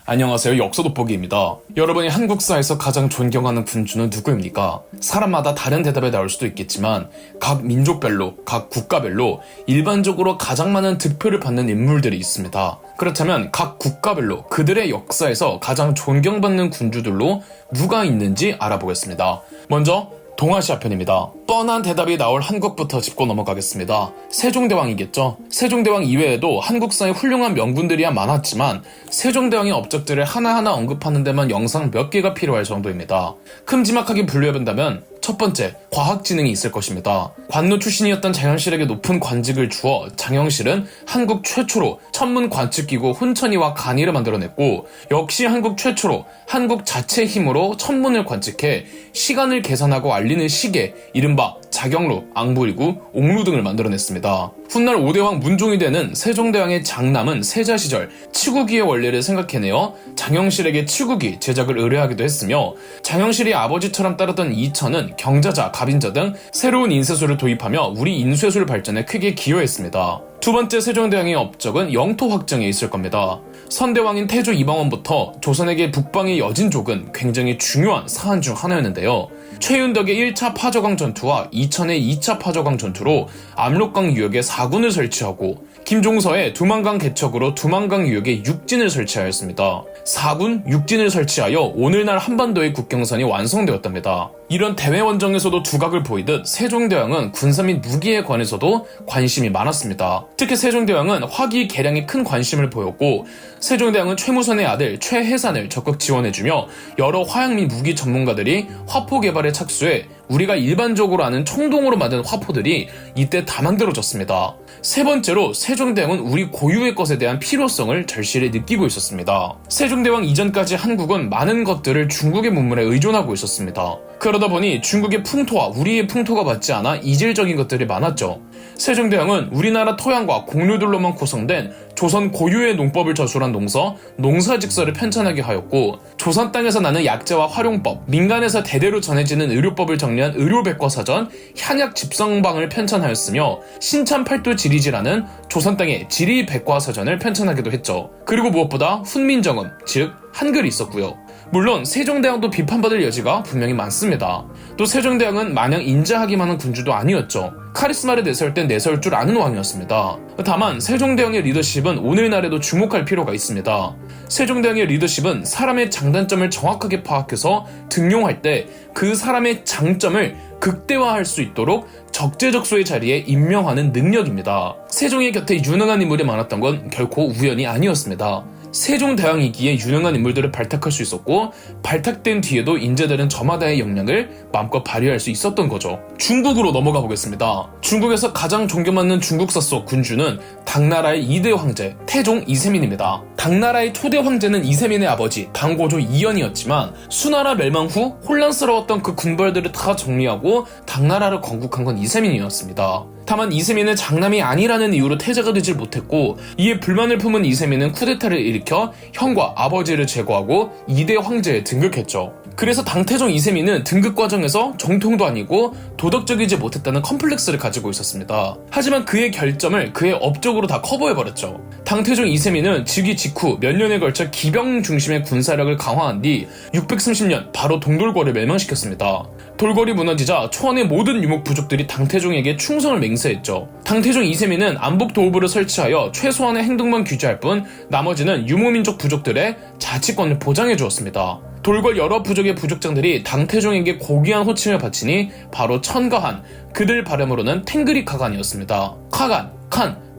안녕하세요, 역사돋보기입니다. 여러분이 한국사에서 가장 존경하는 군주는 누구입니까? 사람마다 다른 대답이 나올 수도 있겠지만 각 민족별로, 각 국가별로 일반적으로 가장 많은 득표를 받는 인물들이 있습니다. 그렇다면 각 국가별로 그들의 역사에서 가장 존경받는 군주들로 누가 있는지 알아보겠습니다. 먼저 동아시아 편입니다. 뻔한 대답이 나올 한국부터 짚고 넘어가겠습니다. 세종대왕이겠죠. 세종대왕 이외에도 한국사에 훌륭한 명군들이야 많았지만 세종대왕의 업적들을 하나하나 언급하는 데만 영상 몇 개가 필요할 정도입니다. 큼지막하게 분류해본다면 첫 번째, 과학지능이 있을 것입니다. 관노 출신이었던 장영실에게 높은 관직을 주어 장영실은 한국 최초로 천문 관측기구 혼천이와 간이를 만들어냈고, 역시 한국 최초로 한국 자체 힘으로 천문을 관측해 시간을 계산하고 알리는 시계, 이른바 자경루, 앙부일구, 옥루 등을 만들어냈습니다. 훗날 5대왕 문종이 되는 세종대왕의 장남은 세자 시절 치국기의 원리를 생각해내어 장영실에게 치국기 제작을 의뢰하기도 했으며, 장영실이 아버지처럼 따르던 이천은 경자자, 갑인자 등 새로운 인쇄술을 도입하며 우리 인쇄술 발전에 크게 기여했습니다. 두 번째 세종대왕의 업적은 영토 확장에 있을 겁니다. 선대왕인 태조 이방원부터 조선에게 북방의 여진족은 굉장히 중요한 사안 중 하나였는데요. 최윤덕의 1차 파저강 전투와 이천의 2차 파저강 전투로 압록강 유역에 사군을 설치하고, 김종서의 두만강 개척으로 두만강 유역에 육진을 설치하였습니다. 사군, 육진을 설치하여 오늘날 한반도의 국경선이 완성되었답니다. 이런 대외 원정에서도 두각을 보이듯 세종대왕은 군사 및 무기에 관해서도 관심이 많았습니다. 특히 세종대왕은 화기 개량에 큰 관심을 보였고, 세종대왕은 최무선의 아들 최해산을 적극 지원해주며 여러 화약 및 무기 전문가들이 화포 개발에 착수해 우리가 일반적으로 아는 청동으로 만든 화포들이 이때 다 만들어졌습니다. 세 번째로 세종대왕은 우리 고유의 것에 대한 필요성을 절실히 느끼고 있었습니다. 세종대왕 이전까지 한국은 많은 것들을 중국의 문물에 의존하고 있었습니다. 그러다 보니 중국의 풍토와 우리의 풍토가 맞지 않아 이질적인 것들이 많았죠. 세종대왕은 우리나라 토양과 공류들로만 구성된 조선 고유의 농법을 저술한 농서, 농사직서를 편찬하게 하였고, 조선 땅에서 나는 약재와 활용법, 민간에서 대대로 전해지는 의료법을 정리한 의료백과사전, 향약집성방을 편찬하였으며, 신참팔도 지리지라는 조선 땅의 지리백과사전을 편찬하기도 했죠. 그리고 무엇보다 훈민정음, 즉 한글이 있었고요. 물론 세종대왕도 비판받을 여지가 분명히 많습니다. 또 세종대왕은 마냥 인자하기만 한 군주도 아니었죠. 카리스마를 내세울 땐 내세울 줄 아는 왕이었습니다. 다만 세종대왕의 리더십은 오늘날에도 주목할 필요가 있습니다. 세종대왕의 리더십은 사람의 장단점을 정확하게 파악해서 등용할 때 그 사람의 장점을 극대화할 수 있도록 적재적소의 자리에 임명하는 능력입니다. 세종의 곁에 유능한 인물이 많았던 건 결코 우연이 아니었습니다. 세종대왕이기에 유능한 인물들을 발탁할 수 있었고, 발탁된 뒤에도 인재들은 저마다의 역량을 마음껏 발휘할 수 있었던 거죠. 중국으로 넘어가 보겠습니다. 중국에서 가장 존경받는 중국사 속 군주는 당나라의 2대 황제 태종 이세민입니다. 당나라의 초대 황제는 이세민의 아버지 당고조 이연이었지만, 수나라 멸망 후 혼란스러웠던 그 군벌들을 다 정리하고 당나라를 건국한 건 이세민이었습니다. 다만 이세민은 장남이 아니라는 이유로 태자가 되질 못했고, 이에 불만을 품은 이세민은 쿠데타를 일으켜 형과 아버지를 제거하고 2대 황제에 등극했죠. 그래서 당태종 이세민은 등극 과정에서 정통도 아니고 도덕적이지 못했다는 컴플렉스를 가지고 있었습니다. 하지만 그의 결점을 그의 업적으로 다 커버해버렸죠. 당태종 이세민은 즉위 직후 몇 년에 걸쳐 기병 중심의 군사력을 강화한 뒤 630년 바로 동돌궐을 멸망시켰습니다. 돌궐이 무너지자 초원의 모든 유목 부족들이 당태종에게 충성을 맹세했죠. 당태종 이세민은 안복 도읍을 설치하여 최소한의 행동만 규제할 뿐 나머지는 유목민족 부족들의 자치권을 보장해 주었습니다. 돌궐 여러 부족의 부족장들이 당태종에게 고귀한 호칭을 바치니 바로 천가한, 그들 발음으로는 탱그리 카간이었습니다. 카간,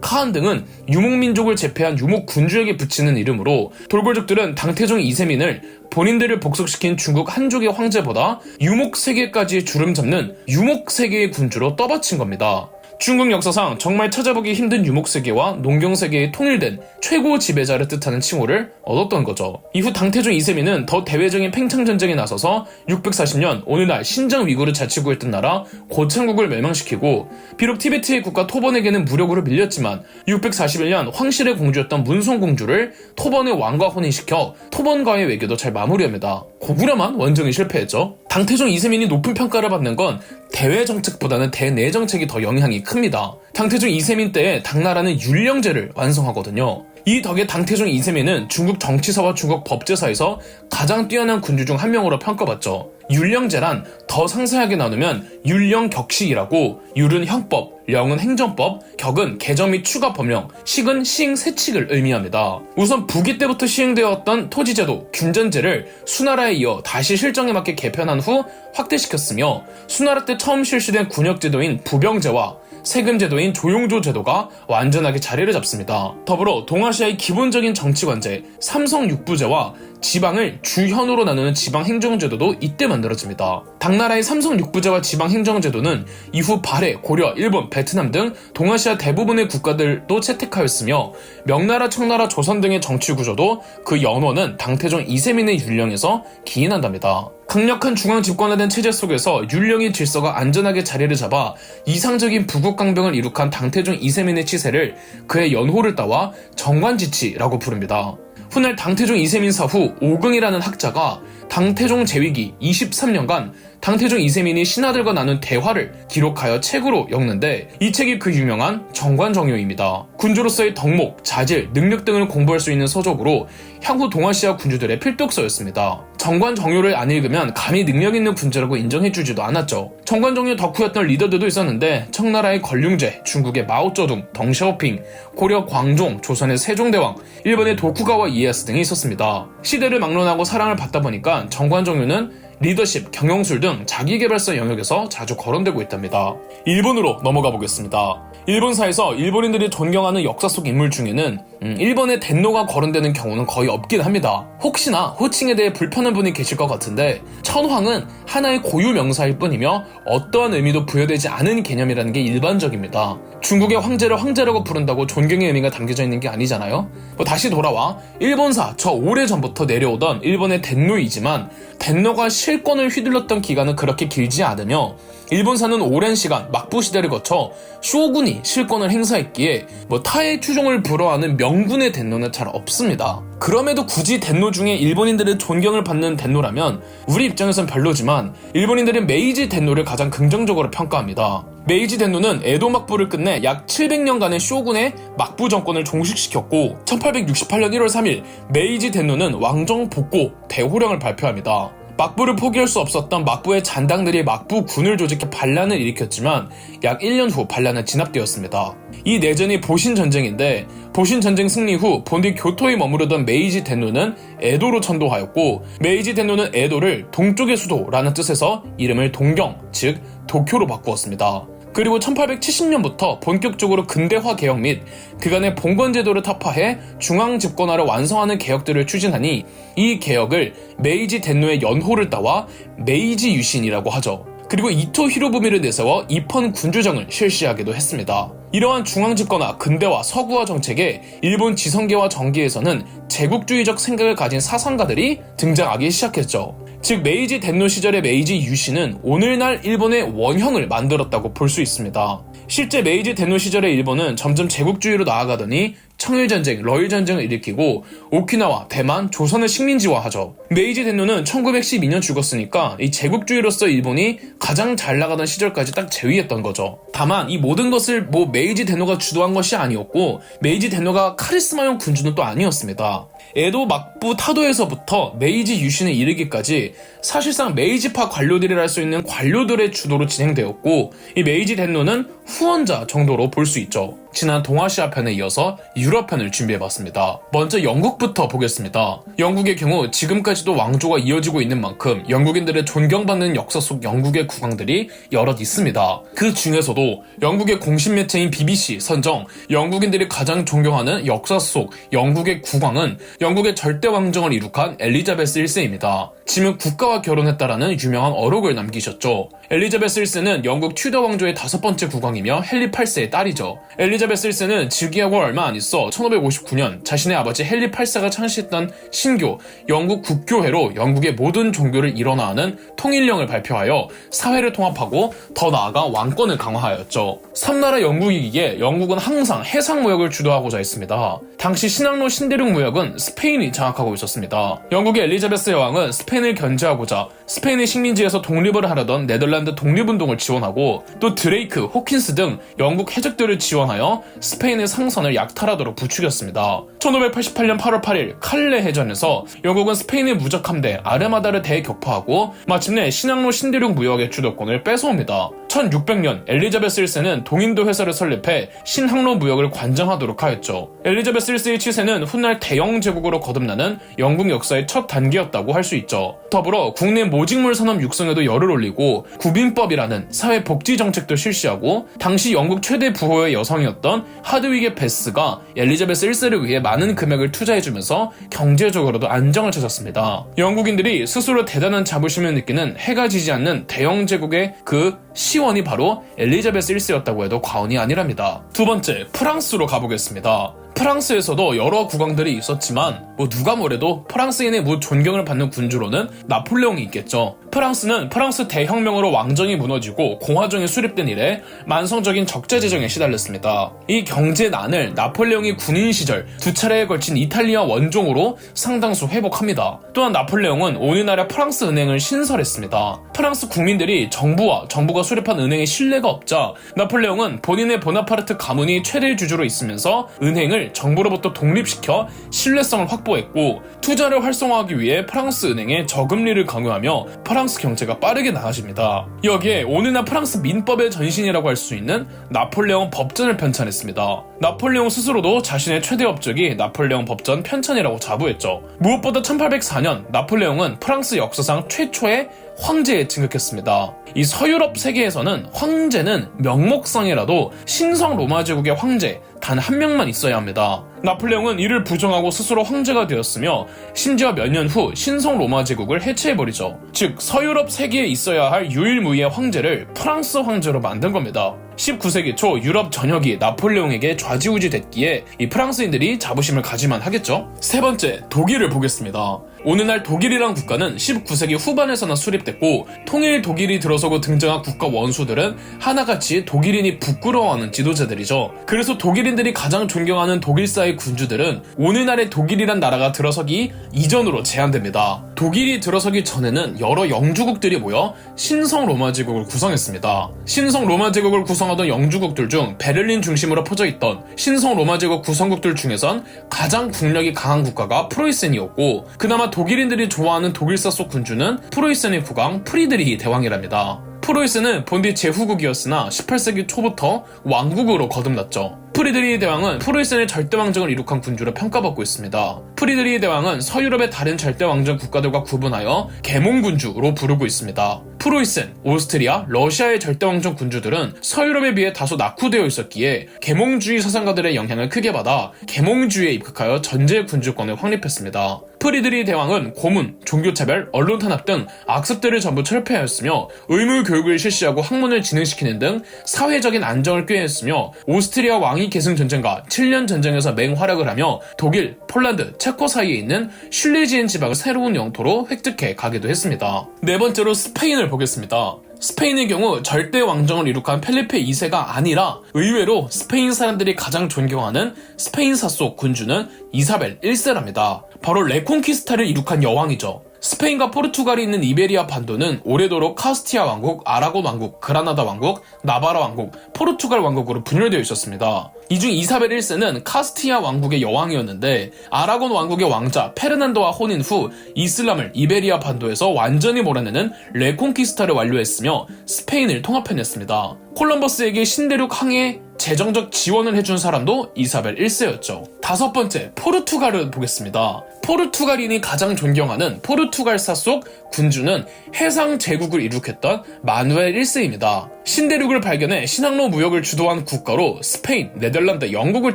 카한 등은 유목민족을 제패한 유목군주에게 붙이는 이름으로, 돌궐족들은 당태종 이세민을 본인들을 복속시킨 중국 한족의 황제보다 유목세계까지 주름 잡는 유목세계의 군주로 떠받친 겁니다. 중국 역사상 정말 찾아보기 힘든 유목세계와 농경세계의 통일된 최고 지배자를 뜻하는 칭호를 얻었던 거죠. 이후 당태종 이세민은 더 대외적인 팽창전쟁에 나서서 640년 오늘날 신장 위구르 자치구였던 나라 고창국을 멸망시키고, 비록 티베트의 국가 토번에게는 무력으로 밀렸지만 641년 황실의 공주였던 문송공주를 토번의 왕과 혼인시켜 토번과의 외교도 잘 마무리합니다. 고구려만 원정이 실패했죠. 당태종 이세민이 높은 평가를 받는 건 대외 정책보다는 대내 정책이 더 영향이 큽니다. 당태종 이세민 때에 당나라는 율령제를 완성하거든요. 이 덕에 당태종 이세민은 중국 정치사와 중국 법제사에서 가장 뛰어난 군주 중 한 명으로 평가받죠. 율령제란 더 상세하게 나누면 율령격식이라고, 율은 형법, 령은 행정법, 격은 개정 및 추가 법령, 식은 시행 세칙을 의미합니다. 우선 부기 때부터 시행되었던 토지제도, 균전제를 수나라에 이어 다시 실정에 맞게 개편한 후 확대시켰으며, 수나라 때 처음 실시된 군역제도인 부병제와 세금제도인 조용조 제도가 완전하게 자리를 잡습니다. 더불어 동아시아의 기본적인 정치관제, 삼성육부제와 지방을 주현으로 나누는 지방행정제도도 이때 만들어집니다. 당나라의 삼성육부제와 지방행정제도는 이후 발해, 고려, 일본, 베트남 등 동아시아 대부분의 국가들도 채택하였으며, 명나라, 청나라, 조선 등의 정치구조도 그 연원은 당태종 이세민의 율령에서 기인한답니다. 강력한 중앙 집권화된 체제 속에서 율령의 질서가 안전하게 자리를 잡아 이상적인 부국강병을 이룩한 당태종 이세민의 치세를 그의 연호를 따와 정관지치라고 부릅니다. 훗날 당태종 이세민 사후 오긍이라는 학자가 당태종 재위기 23년간 당태종 이세민이 신하들과 나눈 대화를 기록하여 책으로 엮는데, 이 책이 그 유명한 정관정요입니다. 군주로서의 덕목, 자질, 능력 등을 공부할 수 있는 서적으로 향후 동아시아 군주들의 필독서였습니다. 정관정요를 안 읽으면 감히 능력 있는 군주라고 인정해주지도 않았죠. 정관정요 덕후였던 리더들도 있었는데, 청나라의 걸륭제, 중국의 마오쩌둥, 덩샤오핑, 고려 광종, 조선의 세종대왕, 일본의 도쿠가와 이에야스 등이 있었습니다. 시대를 막론하고 사랑을 받다 보니까 정관정요는 리더십, 경영술 등 자기개발서 영역에서 자주 거론되고 있답니다. 일본으로 넘어가 보겠습니다. 일본사에서 일본인들이 존경하는 역사 속 인물 중에는 일본의 덴노가 거론되는 경우는 거의 없긴 합니다. 혹시나 호칭에 대해 불편한 분이 계실 것 같은데, 천황은 하나의 고유 명사일 뿐이며 어떠한 의미도 부여되지 않은 개념이라는 게 일반적입니다. 중국의 황제를 황제라고 부른다고 존경의 의미가 담겨져 있는 게 아니잖아요. 다시 돌아와 일본사, 저 오래전부터 내려오던 일본의 덴노이지만 덴노가 실권을 휘둘렀던 기간은 그렇게 길지 않으며, 일본사는 오랜 시간 막부 시대를 거쳐 쇼군이 실권을 행사했기에 타의 추종을 불허하는 명분의 덴노는 잘 없습니다. 그럼에도 굳이 덴노 중에 일본인들의 존경을 받는 덴노라면 우리 입장에선 별로지만, 일본인들은 메이지 덴노를 가장 긍정적으로 평가합니다. 메이지 덴노는 에도 막부를 끝내 약 700년간의 쇼군의 막부 정권을 종식시켰고, 1868년 1월 3일 메이지 덴노는 왕정 복고 대호령을 발표합니다. 막부를 포기할 수 없었던 막부의 잔당들이 막부군을 조직해 반란을 일으켰지만 약 1년 후 반란은 진압되었습니다. 이 내전이 보신전쟁인데, 보신전쟁 승리 후 본디 교토에 머무르던 메이지 덴노는 에도로 천도하였고, 메이지 덴노는 에도를 동쪽의 수도라는 뜻에서 이름을 동경, 즉 도쿄로 바꾸었습니다. 그리고 1870년부터 본격적으로 근대화 개혁 및 그간의 봉건제도를 타파해 중앙집권화를 완성하는 개혁들을 추진하니, 이 개혁을 메이지 덴노의 연호를 따와 메이지 유신이라고 하죠. 그리고 이토 히로부미를 내세워 입헌 군주정을 실시하기도 했습니다. 이러한 중앙집권화, 근대화, 서구화 정책에 일본 지성계와 정계에서는 제국주의적 생각을 가진 사상가들이 등장하기 시작했죠. 즉 메이지 덴노 시절의 메이지 유신은 오늘날 일본의 원형을 만들었다고 볼 수 있습니다. 실제 메이지 덴노 시절의 일본은 점점 제국주의로 나아가더니 청일전쟁, 러일전쟁을 일으키고 오키나와, 대만, 조선을 식민지화하죠. 메이지 덴노는 1912년 죽었으니까 이 제국주의로서 일본이 가장 잘 나가던 시절까지 딱 제위했던 거죠. 다만 이 모든 것을 메이지 덴노가 주도한 것이 아니었고, 메이지 덴노가 카리스마형 군주는 또 아니었습니다. 에도 막부 타도에서부터 메이지 유신에 이르기까지 사실상 메이지파 관료들이라 할 수 있는 관료들의 주도로 진행되었고, 이 메이지 덴노는 후원자 정도로 볼 수 있죠. 지난 동아시아 편에 이어서 유럽 편을 준비해봤습니다. 먼저 영국부터 보겠습니다. 영국의 경우 지금까지도 왕조가 이어지고 있는 만큼 영국인들의 존경받는 역사 속 영국의 국왕들이 여럿 있습니다. 그 중에서도 영국의 공식 매체인 BBC 선정 영국인들이 가장 존경하는 역사 속 영국의 국왕은 영국의 절대 왕정을 이룩한 엘리자베스 1세입니다. 짐은 국가와 결혼했다라는 유명한 어록을 남기셨죠. 엘리자베스 1세는 영국 튜더 왕조의 5번째 국왕이며 헨리 8세의 딸이죠. 엘리자베스 1세는 즉위하고 얼마 안 있어 1559년 자신의 아버지 헨리 8세가 창시했던 신교, 영국 국교회로 영국의 모든 종교를 일원화하는 통일령을 발표하여 사회를 통합하고 더 나아가 왕권을 강화하였죠. 삼나라 영국이기에 영국은 항상 해상무역을 주도하고자 했습니다. 당시 신항로 신대륙 무역은 스페인이 장악하고 있었습니다. 영국의 엘리자베스 여왕은 스페인을 견제하고자 스페인의 식민지에서 독립을 하려던 네덜란드 독립운동을 지원하고 또 드레이크, 호킨스 등 영국 해적들을 지원하여 스페인의 상선을 약탈하도록 부추겼습니다. 1588년 8월 8일 칼레 해전에서 영국은 스페인의 무적 함대 아르마다를 대격파하고 마침내 신항로 신대륙 무역의 주도권을 뺏어옵니다. 1600년 엘리자베스 1세는 동인도 회사를 설립해 신항로 무역을 관장하도록 하였죠. 엘리자베스 1세의 치세는 훗날 대영 제국으로 거듭나는 영국 역사의 첫 단계였다고 할 수 있죠. 더불어 국내 모직물 산업 육성에도 열을 올리고 구빈법이라는 사회 복지 정책도 실시하고 당시 영국 최대 부호의 여성이었던 하드위게 베스가 엘리자베스 1세를 위해 많은 금액을 투자해주면서 경제적으로도 안정을 찾았습니다. 영국인들이 스스로 대단한 자부심을 느끼는 해가 지지 않는 대영 제국의 그 시원이 바로 엘리자베스 1세였다고 해도 과언이 아니랍니다. 두 번째, 프랑스로 가보겠습니다. 프랑스에서도 여러 국왕들이 있었지만 누가 뭐래도 프랑스인의 존경을 받는 군주로는 나폴레옹이 있겠죠. 프랑스는 프랑스 대혁명으로 왕정이 무너지고 공화정이 수립된 이래 만성적인 적자재정에 시달렸습니다. 이 경제난을 나폴레옹이 군인 시절 두 차례에 걸친 이탈리아 원종으로 상당수 회복합니다. 또한 나폴레옹은 오늘날의 프랑스 은행을 신설했습니다. 프랑스 국민들이 정부가 수립한 은행에 신뢰가 없자 나폴레옹은 본인의 보나파르트 가문이 최대 주주로 있으면서 은행을 정부로부터 독립시켜 신뢰성을 확보했고 투자를 활성화하기 위해 프랑스 은행에 저금리를 강요하며 프랑스 경제가 빠르게 나아집니다. 여기에 오늘날 프랑스 민법의 전신이라고 할 수 있는 나폴레옹 법전을 편찬했습니다. 나폴레옹 스스로도 자신의 최대 업적이 나폴레옹 법전 편찬이라고 자부했죠. 무엇보다 1804년 나폴레옹은 프랑스 역사상 최초의 황제에 진급했습니다. 이 서유럽 세계에서는 황제는 명목상이라도 신성 로마 제국의 황제 단 한 명만 있어야 합니다. 나폴레옹은 이를 부정하고 스스로 황제가 되었으며 심지어 몇 년 후 신성 로마 제국을 해체해버리죠. 즉 서유럽 세계에 있어야 할 유일무이의 황제를 프랑스 황제로 만든 겁니다. 19세기 초 유럽 전역이 나폴레옹에게 좌지우지 됐기에 이 프랑스인들이 자부심을 가지만 하겠죠. 세 번째, 독일을 보겠습니다. 오늘날 독일이란 국가는 19세기 후반에서나 수립됐고 통일 독일이 들어서고 등장한 국가 원수들은 하나같이 독일인이 부끄러워하는 지도자들이죠. 그래서 독일인들이 가장 존경하는 독일사의 군주들은 오늘날의 독일이란 나라가 들어서기 이전으로 제한됩니다. 독일이 들어서기 전에는 여러 영주국들이 모여 신성 로마 제국을 구성했습니다. 신성 로마 제국을 구성하던 영주국들 중 베를린 중심으로 퍼져있던 신성 로마 제국 구성국들 중에선 가장 국력이 강한 국가가 프로이센이었고 그나마 독일인들이 좋아하는 독일사 속 군주는 프로이센의 국왕 프리드리히 대왕이랍니다. 프로이센은 본디 제후국이었으나 18세기 초부터 왕국으로 거듭났죠. 프리드리히 대왕은 프로이센의 절대왕정을 이룩한 군주로 평가받고 있습니다. 프리드리히 대왕은 서유럽의 다른 절대왕정 국가들과 구분하여 계몽군주로 부르고 있습니다. 프로이센, 오스트리아, 러시아의 절대왕정 군주들은 서유럽에 비해 다소 낙후되어 있었기에 계몽주의 사상가들의 영향을 크게 받아 계몽주의에 입각하여 전제 군주권을 확립했습니다. 프리드리히 대왕은 고문, 종교차별, 언론탄압 등 악습들을 전부 철폐하였으며 의무교육을 실시하고 학문을 진흥시키는 등 사회적인 안정을 꾀했으며 오스트리아 왕위 계승 전쟁과 7년 전쟁에서 맹활약을 하며 독일, 폴란드, 체코 사이에 있는 슐레지엔 지방을 새로운 영토로 획득해 가기도 했습니다. 네 번째로 스페인을 보겠습니다. 스페인의 경우 절대 왕정을 이룩한 펠리페 2세가 아니라 의외로 스페인 사람들이 가장 존경하는 스페인사 속 군주는 이사벨 1세랍니다. 바로 레콩키스타를 이룩한 여왕이죠. 스페인과 포르투갈이 있는 이베리아 반도는 오래도록 카스티아 왕국, 아라곤 왕국, 그라나다 왕국, 나바라 왕국, 포르투갈 왕국으로 분열되어 있었습니다. 이 중 이사벨 1세는 카스티아 왕국의 여왕이었는데 아라곤 왕국의 왕자 페르난도와 혼인 후 이슬람을 이베리아 반도에서 완전히 몰아내는 레콩키스타를 완료했으며 스페인을 통합해냈습니다. 콜럼버스에게 신대륙 항해 재정적 지원을 해준 사람도 이사벨 1세였죠. 다섯 번째, 포르투갈을 보겠습니다. 포르투갈인이 가장 존경하는 포르투갈사 속 군주는 해상 제국을 이룩했던 마누엘 1세입니다. 신대륙을 발견해 신항로 무역을 주도한 국가로 스페인, 네덜란드, 영국을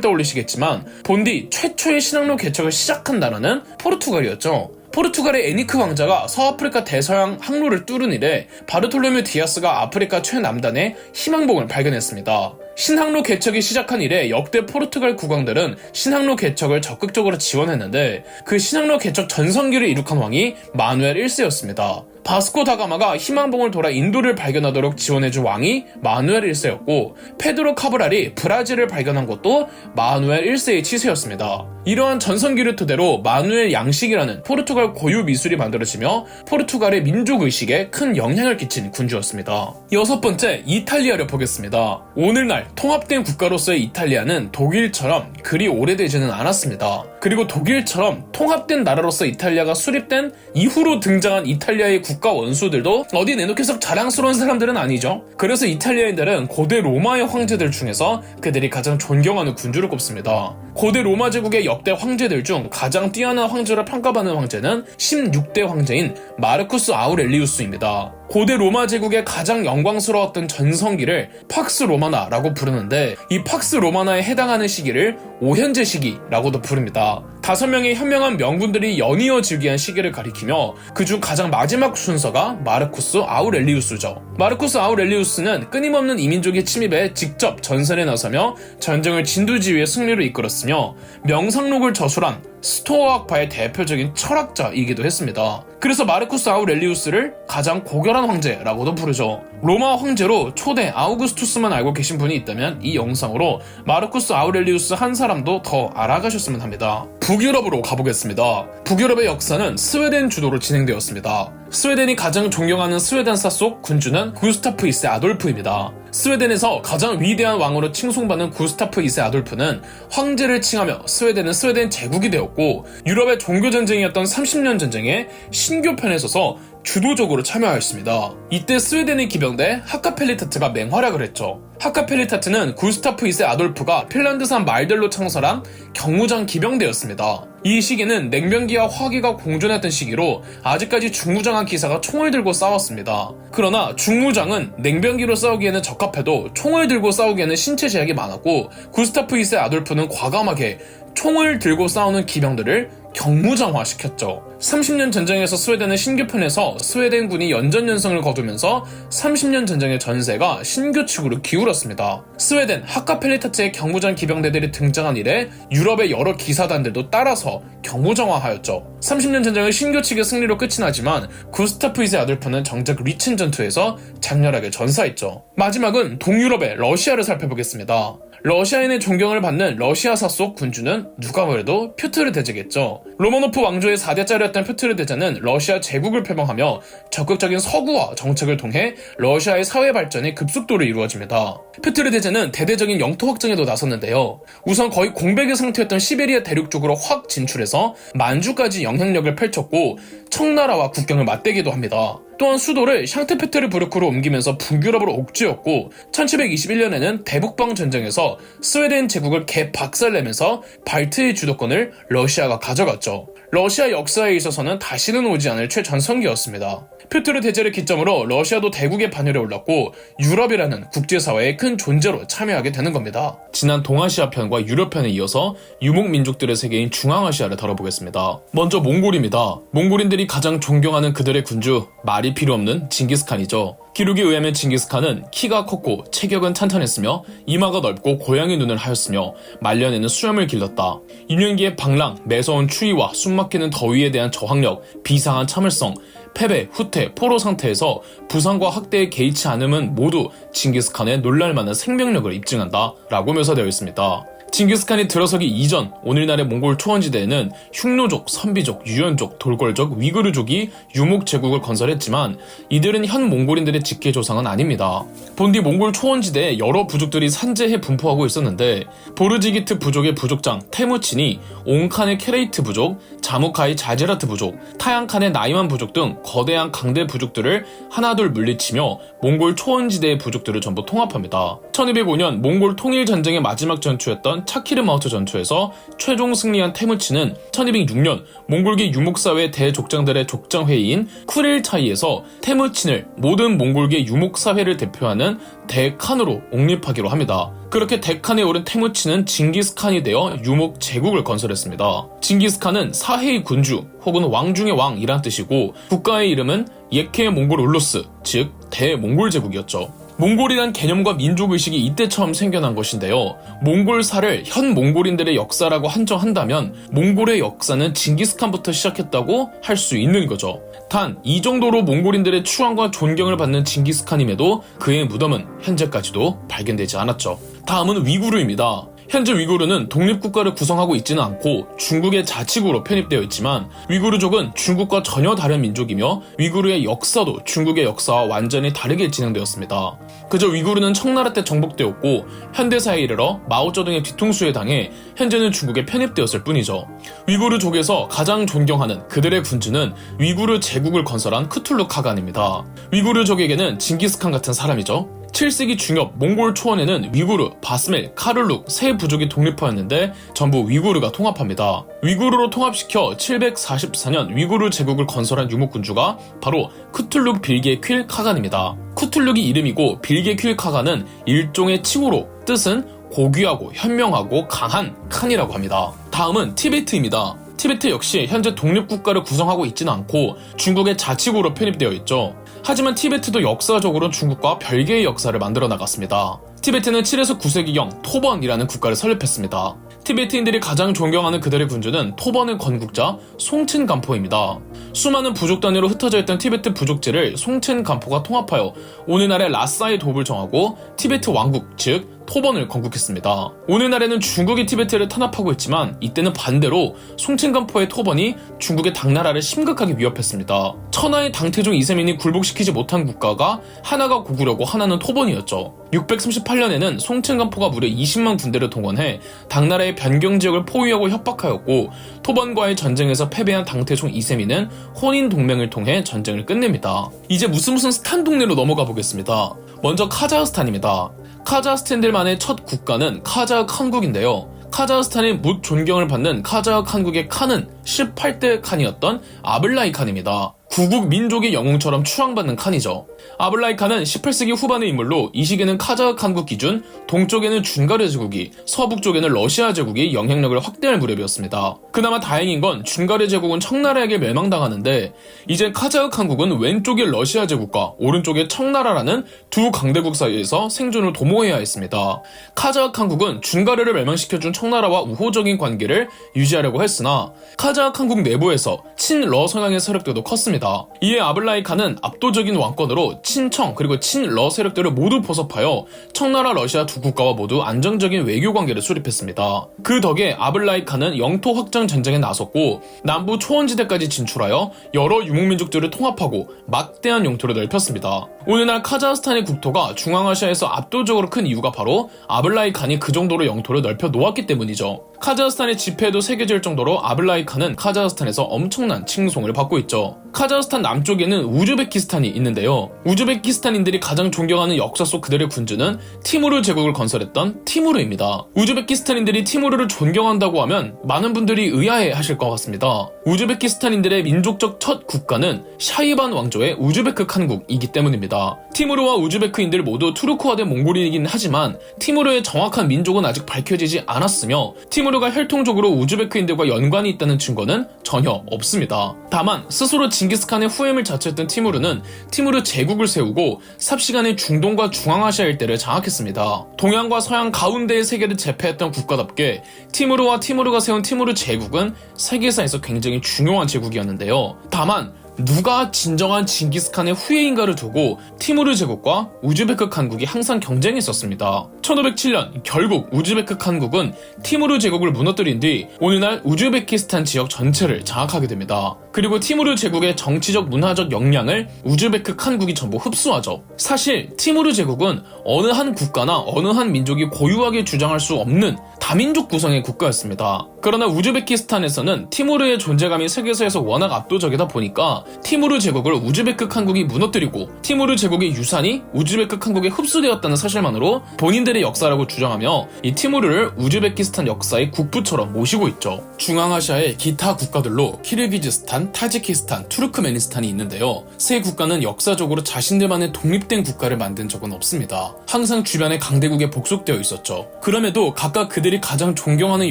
떠올리시겠지만 본디 최초의 신항로 개척을 시작한 나라는 포르투갈이었죠. 포르투갈의 에니크 왕자가 서아프리카 대서양 항로를 뚫은 이래 바르톨로메 디아스가 아프리카 최남단에 희망봉을 발견했습니다. 신항로 개척이 시작한 이래 역대 포르투갈 국왕들은 신항로 개척을 적극적으로 지원했는데 그 신항로 개척 전성기를 이룩한 왕이 마누엘 1세였습니다. 바스코 다가마가 희망봉을 돌아 인도를 발견하도록 지원해준 왕이 마누엘 1세였고 페드로 카브랄이 브라질을 발견한 것도 마누엘 1세의 치세였습니다. 이러한 전성기를 토대로 마누엘 양식이라는 포르투갈 고유 미술이 만들어지며 포르투갈의 민족의식에 큰 영향을 끼친 군주였습니다. 여섯 번째, 이탈리아를 보겠습니다. 오늘날 통합된 국가로서의 이탈리아는 독일처럼 그리 오래되지는 않았습니다. 그리고 독일처럼 통합된 나라로서 이탈리아가 수립된 이후로 등장한 이탈리아의 국가 원수들도 어디 내놓기서 자랑스러운 사람들은 아니죠. 그래서 이탈리아인들은 고대 로마의 황제들 중에서 그들이 가장 존경하는 군주를 꼽습니다. 고대 로마 제국의 역대 황제들 중 가장 뛰어난 황제로 평가받는 황제는 16대 황제인 마르쿠스 아우렐리우스입니다. 고대 로마 제국의 가장 영광스러웠던 전성기를 팍스 로마나라고 부르는데 이 팍스 로마나에 해당하는 시기를 오현제 시기라고도 부릅니다. 5명의 현명한 명군들이 연이어 즉위한 시기를 가리키며 그중 가장 마지막 순서가 마르쿠스 아우렐리우스죠. 마르쿠스 아우렐리우스는 끊임없는 이민족의 침입에 직접 전선에 나서며 전쟁을 진두지휘의 승리로 이끌었으며 명상록을 저술한 스토아학파의 대표적인 철학자이기도 했습니다. 그래서 마르쿠스 아우렐리우스를 가장 고결한 황제라고도 부르죠. 로마 황제로 초대 아우구스투스만 알고 계신 분이 있다면 이 영상으로 마르쿠스 아우렐리우스 한 사람도 더 알아가셨으면 합니다. 북유럽으로 가보겠습니다. 북유럽의 역사는 스웨덴 주도로 진행되었습니다. 스웨덴이 가장 존경하는 스웨덴사 속 군주는 구스타프 2세 아돌프입니다. 스웨덴에서 가장 위대한 왕으로 칭송받는 구스타프 2세 아돌프는 황제를 칭하며 스웨덴은 스웨덴 제국이 되었고 유럽의 종교전쟁이었던 30년 전쟁에 신교편에 서서 주도적으로 참여하였습니다. 이때 스웨덴의 기병대 하카펠리타트가 맹활약을 했죠. 하카펠리타트는 구스타프 2세 아돌프가 핀란드산 말델로 창설한 경무장 기병대였습니다. 이 시기는 냉병기와 화기가 공존했던 시기로 아직까지 중무장한 기사가 총을 들고 싸웠습니다. 그러나 중무장은 냉병기로 싸우기에는 적합해도 총을 들고 싸우기에는 신체 제약이 많았고 구스타프 2세 아돌프는 과감하게 총을 들고 싸우는 기병들을 경무장화시켰죠. 30년 전쟁에서 스웨덴은 신교편에서 스웨덴군이 연전연승을 거두면서 30년 전쟁의 전세가 신교 측으로 기울었습니다. 스웨덴 하카펠리타츠의 경무장 기병대들이 등장한 이래 유럽의 여러 기사단들도 따라서 경무장화하였죠. 30년 전쟁은 신교 측의 승리로 끝이 나지만 구스타프 2세 아돌프는 정작 리첸 전투에서 장렬하게 전사했죠. 마지막은 동유럽의 러시아를 살펴보겠습니다. 러시아인의 존경을 받는 러시아사 속 군주는 누가 뭐래도 퓨트르 대제겠죠. 로마노프 왕조의 4대짜리였던 퓨트르 대제는 러시아 제국을 표방하며 적극적인 서구화 정책을 통해 러시아의 사회 발전이 급속도로 이루어집니다. 퓨트르 대제는 대대적인 영토 확장에도 나섰는데요. 우선 거의 공백의 상태였던 시베리아 대륙 쪽으로 확 진출해서 만주까지 영향력을 펼쳤고 청나라와 국경을 맞대기도 합니다. 또한 수도를 샹트페테르부르크로 옮기면서 북유럽으로 옥죄었고 1721년에는 대북방 전쟁에서 스웨덴 제국을 개박살내면서 발트의 주도권을 러시아가 가져갔죠. 러시아 역사에 있어서는 다시는 오지 않을 최전성기였습니다. 퓨트르 대제를 기점으로 러시아도 대국의 반열에 올랐고 유럽이라는 국제사회의 큰 존재로 참여하게 되는 겁니다. 지난 동아시아 편과 유럽 편에 이어서 유목민족들의 세계인 중앙아시아를 다뤄보겠습니다. 먼저 몽골입니다. 몽골인들이 가장 존경하는 그들의 군주, 말이 필요 없는 징기스칸이죠. 기록에 의하면 징기스칸은 키가 컸고 체격은 탄탄했으며 이마가 넓고 고양이 눈을 하였으며 말년에는 수염을 길렀다. 유년기의 방랑, 매서운 추위와 숨막히는 더위에 대한 저항력, 비상한 참을성, 패배, 후퇴, 포로 상태에서 부상과 학대에 개의치 않음은 모두 징기스칸의 놀랄만한 생명력을 입증한다 라고 묘사되어 있습니다. 징기스칸이 들어서기 이전 오늘날의 몽골 초원지대에는 흉노족, 선비족, 유연족, 돌궐족, 위그르족이 유목 제국을 건설했지만 이들은 현 몽골인들의 직계 조상은 아닙니다. 본디 몽골 초원지대에 여러 부족들이 산재해 분포하고 있었는데 보르지기트 부족의 부족장 테무친이 옹칸의 케레이트 부족, 자무카의 자제라트 부족, 타양칸의 나이만 부족 등 거대한 강대 부족들을 하나둘 물리치며 몽골 초원지대의 부족들을 전부 통합합니다. 1205년 몽골 통일전쟁의 마지막 전투였던 차키르마우트 전투에서 최종 승리한 테무친은 1206년 몽골계 유목사회 대족장들의 족장회의인 쿠릴차이에서 테무친을 모든 몽골계 유목사회를 대표하는 대칸으로 옹립하기로 합니다. 그렇게 대칸에 오른 테무친은 징기스칸이 되어 유목 제국을 건설했습니다. 징기스칸은 사해의 군주 혹은 왕 중의 왕이란 뜻이고 국가의 이름은 예케 몽골 울루스, 즉 대몽골 제국이었죠. 몽골이란 개념과 민족의식이 이때 처음 생겨난 것인데요. 몽골사를 현 몽골인들의 역사라고 한정한다면 몽골의 역사는 징기스칸부터 시작했다고 할 수 있는 거죠. 단 이 정도로 몽골인들의 추앙과 존경을 받는 징기스칸임에도 그의 무덤은 현재까지도 발견되지 않았죠. 다음은 위구르입니다. 현재 위구르는 독립국가를 구성하고 있지는 않고 중국의 자치구로 편입되어 있지만 위구르족은 중국과 전혀 다른 민족이며 위구르의 역사도 중국의 역사와 완전히 다르게 진행되었습니다. 그저 위구르는 청나라 때 정복되었고 현대사에 이르러 마오쩌둥의 뒤통수에 당해 현재는 중국에 편입되었을 뿐이죠. 위구르족에서 가장 존경하는 그들의 군주는 위구르 제국을 건설한 크툴루 카간입니다. 위구르족에게는 징기스칸 같은 사람이죠. 7세기 중엽 몽골 초원에는 위구르, 바스멜, 카를룩 세 부족이 독립하였는데 전부 위구르가 통합합니다. 위구르로 통합시켜 744년 위구르 제국을 건설한 유목군주가 바로 쿠툴룩 빌게 퀼 카간입니다. 쿠툴룩이 이름이고 빌게 퀼 카간은 일종의 칭호로 뜻은 고귀하고 현명하고 강한 칸이라고 합니다. 다음은 티베트입니다. 티베트 역시 현재 독립국가를 구성하고 있지는 않고 중국의 자치구로 편입되어 있죠. 하지만 티베트도 역사적으로는 중국과 별개의 역사를 만들어 나갔습니다. 티베트는 7에서 9세기경 토번이라는 국가를 설립했습니다. 티베트인들이 가장 존경하는 그들의 군주는 토번의 건국자 송첸간포입니다. 수많은 부족 단위로 흩어져 있던 티베트 부족지를 송첸간포가 통합하여 오늘날의 라싸의 도읍을 정하고 티베트 왕국, 즉 토번을 건국했습니다. 오늘날에는 중국이 티베트를 탄압하고 있지만 이때는 반대로 송첸간포의 토번이 중국의 당나라를 심각하게 위협했습니다. 천하의 당태종 이세민이 굴복시키지 못한 국가가 하나가 고구려고 하나는 토번이었죠. 638년에는 송첸간포가 무려 20만 군대를 동원해 당나라의 변경지역을 포위하고 협박하였고 토번과의 전쟁에서 패배한 당태종 이세민은 혼인 동맹을 통해 전쟁을 끝냅니다. 이제 무슨 스탄 동네로 넘어가 보겠습니다. 먼저 카자흐스탄입니다. 카자흐스탄들만의 첫 국가는 카자흐 칸국인데요. 카자흐스탄의 묻 존경을 받는 카자흐 칸국의 칸은 18대 칸이었던 아블라이 칸입니다. 구국 민족의 영웅처럼 추앙받는 칸이죠. 아블라이 칸은 18세기 후반의 인물로 이 시기에는 카자흐 칸국 기준 동쪽에는 준가르 제국이 서북쪽에는 러시아 제국이 영향력을 확대할 무렵이었습니다. 그나마 다행인 건 준가르 제국은 청나라에게 멸망당하는데 이제 카자흐 칸국은 왼쪽의 러시아 제국과 오른쪽의 청나라라는 두 강대국 사이에서 생존을 도모해야 했습니다. 카자흐 칸국은 준가르를 멸망시켜준 청나라와 우호적인 관계를 유지하려고 했으나 카자흐 칸국 내부에서 친러 성향의 세력들도 컸습니다. 이에 아블라이 칸은 압도적인 왕권으로 친청 그리고 친러 세력들을 모두 포섭하여 청나라 러시아 두 국가와 모두 안정적인 외교 관계를 수립했습니다. 그 덕에 아블라이 칸은 영토 확장 전쟁에 나섰고 남부 초원지대까지 진출하여 여러 유목민족들을 통합하고 막대한 영토를 넓혔습니다. 오늘날 카자흐스탄의 국토가 중앙아시아에서 압도적으로 큰 이유가 바로 아블라이 칸이 그 정도로 영토를 넓혀 놓았기 때문이죠. 카자흐스탄의 지폐에도 새겨질 정도로 아블라이 칸은 카자흐스탄에서 엄청난 칭송을 받고 있죠. 카자흐스탄 남쪽에는 우즈베키스탄이 있는데요. 우즈베키스탄인들이 가장 존경하는 역사 속 그들의 군주는 티무르 제국을 건설했던 티무르입니다. 우즈베키스탄인들이 티무르를 존경한다고 하면 많은 분들이 의아해 하실 것 같습니다. 우즈베키스탄인들의 민족적 첫 국가는 샤이반 왕조의 우즈베크 칸국이기 때문입니다. 티무르와 우즈베크인들 모두 투르크화된 몽골인이긴 하지만 티무르의 정확한 민족은 아직 밝혀지지 않았으며 티무르가 혈통적으로 우즈베크인들과 연관이 있다는 증거는 전혀 없습니다. 다만 스스로 징기스칸의 후예임을 자처했던 티무르는 티무르 제국을 세우고 삽시간에 중동과 중앙아시아 일대를 장악했습니다. 동양과 서양 가운데의 세계를 제패했던 국가답게 티무르와 티무르가 세운 티무르 제국은 세계사에서 굉장히 중요한 제국이었는데요. 다만 누가 진정한 징기스칸의 후예인가를 두고 티무르 제국과 우즈베크 칸국이 항상 경쟁했었습니다. 1507년 결국 우즈베크 칸국은 티무르 제국을 무너뜨린 뒤 오늘날 우즈베키스탄 지역 전체를 장악하게 됩니다. 그리고 티무르 제국의 정치적 문화적 역량을 우즈베크 칸국이 전부 흡수하죠. 사실 티무르 제국은 어느 한 국가나 어느 한 민족이 고유하게 주장할 수 없는 다민족 구성의 국가였습니다. 그러나 우즈베키스탄에서는 티무르의 존재감이 세계사에서 워낙 압도적이다 보니까 티무르 제국을 우즈베크 칸국이 무너뜨리고 티무르 제국의 유산이 우즈베크 칸국에 흡수되었다는 사실만으로 본인들의 역사라고 주장하며 이 티무르를 우즈베키스탄 역사의 국부처럼 모시고 있죠. 중앙아시아의 기타 국가들로 키르기즈스탄, 타지키스탄, 투르크메니스탄이 있는데요. 세 국가는 역사적으로 자신들만의 독립된 국가를 만든 적은 없습니다. 항상 주변의 강대국에 복속되어 있었죠. 그럼에도 각각 그들이 가장 존경하는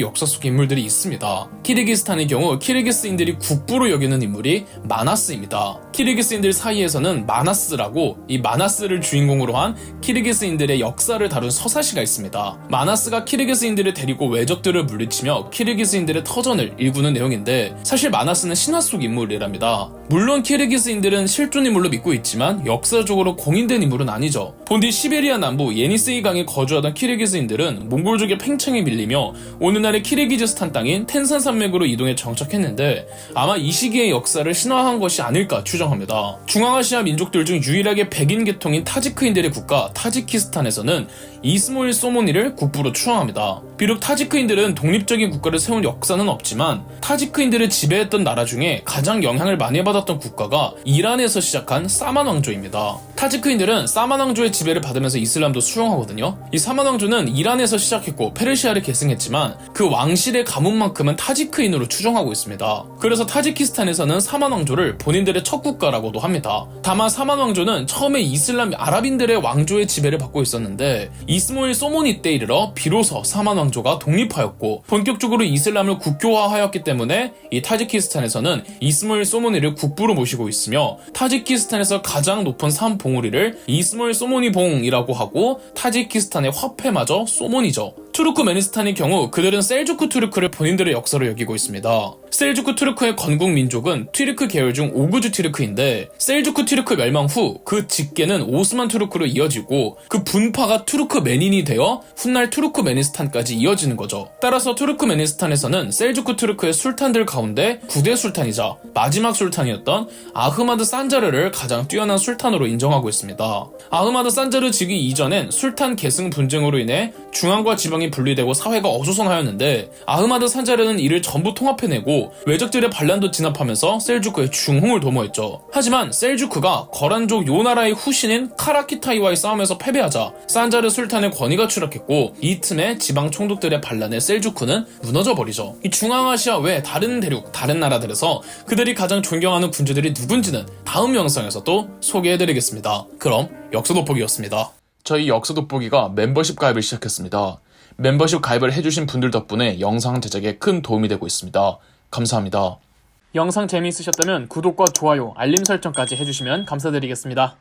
역사 속 인물들이 있습니다. 키르기스탄의 경우 키르기스인들이 국부로 여기는 인물이 마나스 마나스입니다. 키르기스인들 사이에서는 마나스라고 이 마나스를 주인공으로 한 키르기스인들의 역사를 다룬 서사시가 있습니다. 마나스가 키르기스인들을 데리고 왜적들을 물리치며 키르기스인들의 터전을 일구는 내용인데 사실 마나스는 신화 속 인물이랍니다. 물론 키르기스인들은 실존 인물로 믿고 있지만 역사적으로 공인된 인물은 아니죠. 본디 시베리아 남부 예니세이 강에 거주하던 키르기스인들은 몽골족의 팽창에 밀리며 오늘날의 키르기즈스탄 땅인 텐산 산맥으로 이동해 정착했는데 아마 이 시기의 역사를 신화한 것이 아닐까 추정합니다. 중앙아시아 민족들 중 유일하게 백인 계통인 타지크인들의 국가 타지키스탄에서는 이스모일 소모니를 국부로 추앙합니다. 비록 타지크인들은 독립적인 국가를 세운 역사는 없지만 타지크인들을 지배했던 나라 중에 가장 영향을 많이 받았던 국가가 이란에서 시작한 사만 왕조입니다. 타지크인들은 사만 왕조의 지배를 받으면서 이슬람도 수용하거든요. 이 사만 왕조는 이란에서 시작했고 페르시아를 계승했지만 그 왕실의 가문만큼은 타지크인으로 추정하고 있습니다. 그래서 타지키스탄에서는 사만 왕조를 본인들의 첫 국가라고도 합니다. 다만 사만 왕조는 처음에 이슬람 아랍인들의 왕조의 지배를 받고 있었는데 이스모일 소모니 때 이르러 비로소 사만 왕조가 독립하였고 본격적으로 이슬람을 국교화하였기 때문에 이 타지키스탄에서는 이스모일 소모니를 국부로 모시고 있으며 타지키스탄에서 가장 높은 산 봉우리를 이스모일 소모니 봉이라고 하고 타지키스탄의 화폐마저 소모니죠. 투르크메니스탄의 경우 그들은 셀주크 투르크를 본인들의 역사로 여기고 있습니다. 셀주크 투르크의 건국 민족은 튀르크 계열 중 오그주 튀르크인데 셀주크 튀르크 멸망 후 그 직계는 오스만 투르크로 이어지고 그 분파가 투르크메닌이 되어 훗날 투르크메니스탄까지 이어지는 거죠. 따라서 투르크메니스탄에서는 셀주크 투르크의 술탄들 가운데 9대 술탄이자 마지막 술탄이었던 아흐마드 산자르를 가장 뛰어난 술탄으로 인정하고 있습니다. 아흐마드 산자르 즉위 이전엔 술탄 계승 분쟁으로 인해 중앙과 지방이 분리되고 사회가 어수선하였는데 아흐마드 산자르는 이를 전부 통합해내고 외적들의 반란도 진압하면서 셀주크의 중흥을 도모했죠. 하지만 셀주크가 거란족 요나라의 후신인 카라키타이와의 싸움에서 패배하자 산자르 술탄의 권위가 추락했고 이 틈에 지방 총독들의 반란에 셀주크는 무너져버리죠. 이 중앙아시아 외 다른 대륙, 다른 나라들에서 그들이 가장 존경하는 군주들이 누군지는 다음 영상에서 또 소개해드리겠습니다. 그럼 역사 돋보기였습니다. 저희 역사 돋보기가 멤버십 가입을 시작했습니다. 멤버십 가입을 해주신 분들 덕분에 영상 제작에 큰 도움이 되고 있습니다. 감사합니다. 영상 재미있으셨다면 구독과 좋아요, 알림 설정까지 해주시면 감사드리겠습니다.